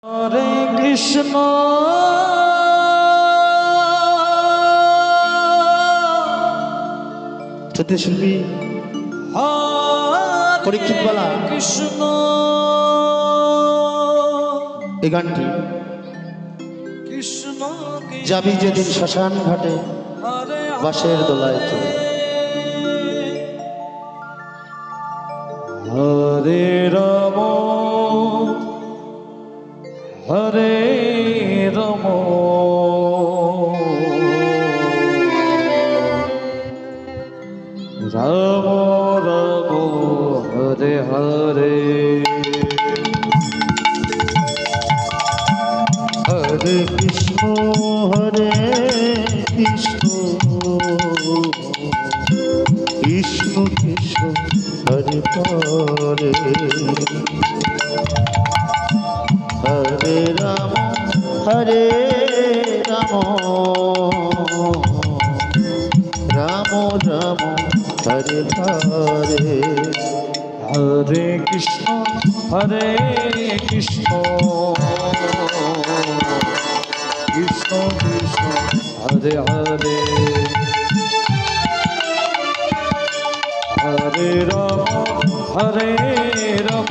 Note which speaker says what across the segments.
Speaker 1: হরে কৃষ্ণ
Speaker 2: সত্যশিল্পী পরীক্ষিত বালা
Speaker 1: কৃষ্ণ
Speaker 2: এই গানটি
Speaker 1: কৃষ্ণ
Speaker 2: যাবি যেদিন শ্মশান ঘাটে
Speaker 1: হরে
Speaker 2: বাঁশের দোলায় চড়ে।
Speaker 1: হরে রাম হরে রাম রাম রাম হরে হরে
Speaker 2: হরে কৃষ্ণ কৃষ্ণ কৃষ্ণ হরে হরে হরে রাম রাম রাম হরে হরে
Speaker 1: হরে কৃষ্ণ কৃষ্ণ কৃষ্ণ হরে হরে হরে রাম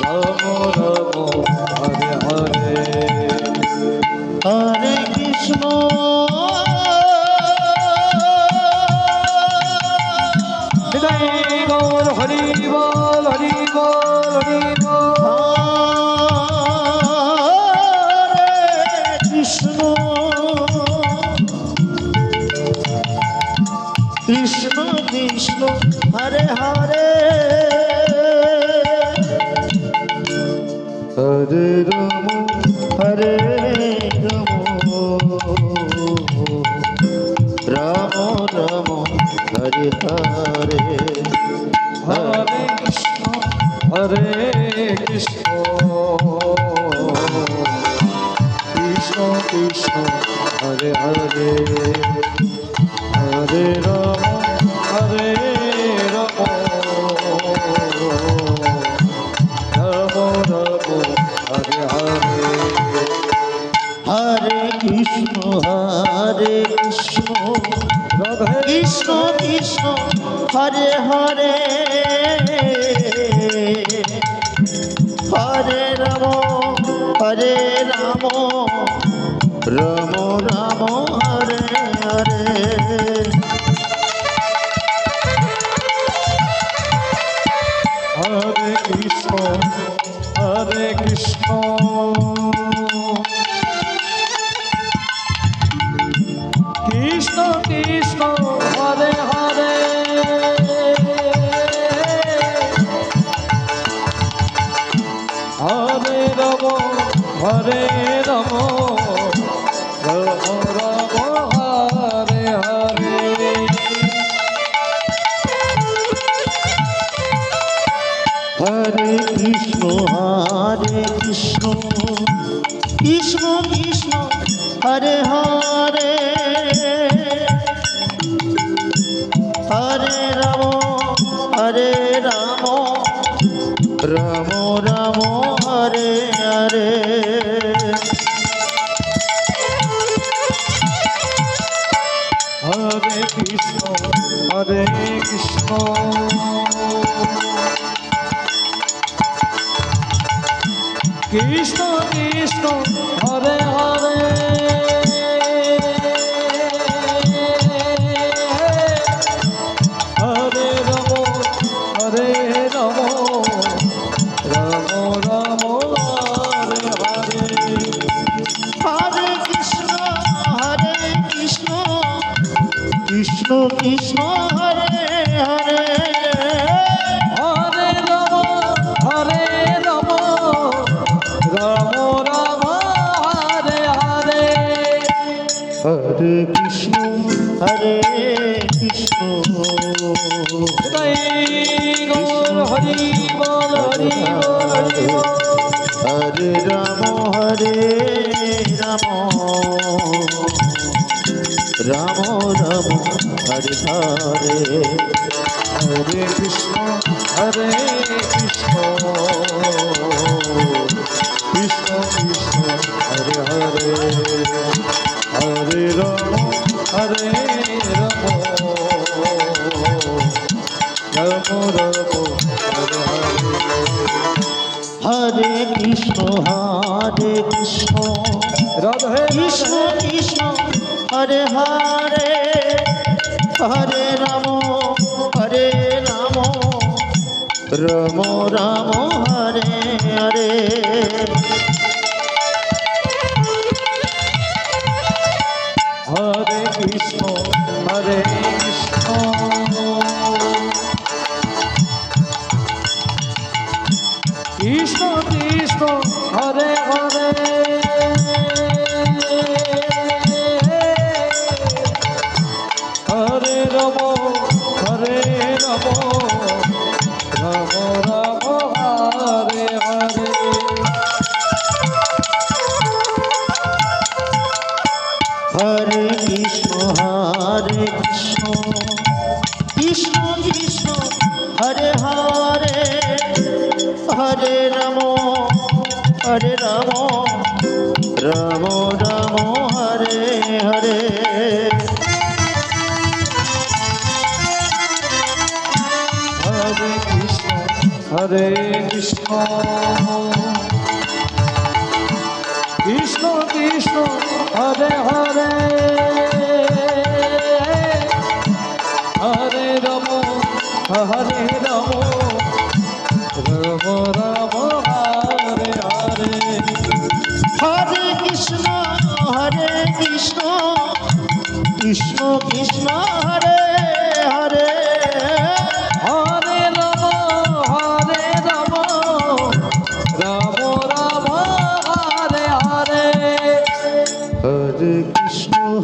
Speaker 1: রাম রাম হরে হরে
Speaker 2: হরে কৃষ্ণ
Speaker 1: হৃদয় গৌর হরি বল হরি বল হরি বল
Speaker 2: হরে কৃষ্ণ কৃষ্ণ কৃষ্ণ হরে হরে হরে রাম রাম রাম হরে হরে
Speaker 1: হরে কৃষ্ণ কৃষ্ণ কৃষ্ণ হরে হরে হরে রাম রাম রাম হরে হরে
Speaker 2: হরে কৃষ্ণ
Speaker 1: রাধে
Speaker 2: কৃষ্ণ কৃষ্ণ হরে হরে হরে রাম রাম রাম হরে হরে
Speaker 1: হরে কৃষ্ণ কৃষ্ণ কৃষ্ণ হরে হরে হরে রাম হরে রাম হরে হরে
Speaker 2: হরে কৃষ্ণ কৃষ্ণ কৃষ্ণ হরে হরে হরে রাম রাম রাম হরে হরে
Speaker 1: হরে কৃষ্ণ কৃষ্ণ কৃষ্ণ কৃষ্ণ হরে হরে হরে রাম রাম রাম হরে হরে
Speaker 2: হরে কৃষ্ণ কৃষ্ণ কৃষ্ণ হরে হরে
Speaker 1: হরে রাম রাম রাম হরে হরে
Speaker 2: হরে কৃষ্ণ
Speaker 1: হৃদয় গৌর হরি বল হরি বল হরি বল
Speaker 2: হরে রাম রাম রাম হরে হরে
Speaker 1: হরে কৃষ্ণ কৃষ্ণ কৃষ্ণ হরে হরে হরে রাম রাম রাম রাম হরে হরে
Speaker 2: হরে কৃষ্ণ
Speaker 1: রাধে
Speaker 2: কৃষ্ণ কৃষ্ণ হরে হরে হরে রাম রাম রাম হরে হরে
Speaker 1: হরে কৃষ্ণ কৃষ্ণ কৃষ্ণ হরে হরে হরে রাম রাম রাম হরে হরে
Speaker 2: হরে কৃষ্ণ কৃষ্ণ কৃষ্ণ হরে হরে হরে রাম রাম রাম হরে হরে
Speaker 1: হরে কৃষ্ণ কৃষ্ণ কৃষ্ণ হরে হরে হরে রাম রাম রাম হরে হরে
Speaker 2: হরে কৃষ্ণ কৃষ্ণ কৃষ্ণ হরে হরে
Speaker 1: হরে রাম রাম রাম হরে হরে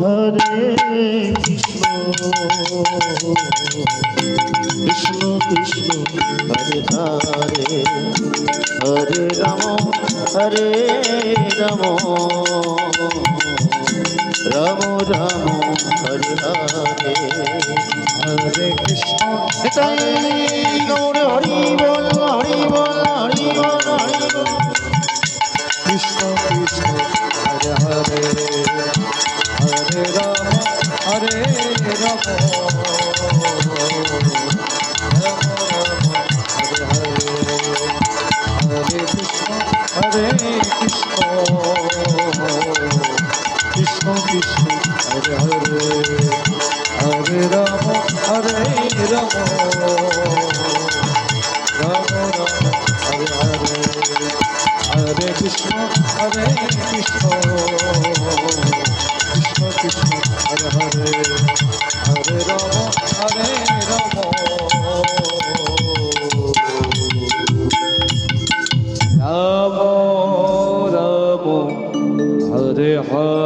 Speaker 2: হরে কৃষ্ণ কৃষ্ণ কৃষ্ণ হরে হরে হরে রাম রাম রাম হরে হরে
Speaker 1: হরে কৃষ্ণ
Speaker 2: এটাই গৌর হরি বল হরি বল হরি বল হরি বল
Speaker 1: কৃষ্ণ কৃষ্ণ হরে হরে হরে রাম হরে রাম রাম রাম হরে হরে হরে কৃষ্ণ কৃষ্ণ কৃষ্ণ কৃষ্ণ হরে হরে হরে রাম রাম রাম হরে হরে হরে কৃষ্ণ কৃষ্ণ কৃষ্ণ হরে হরে হরে রাম রাম রাম রাম হরে হরে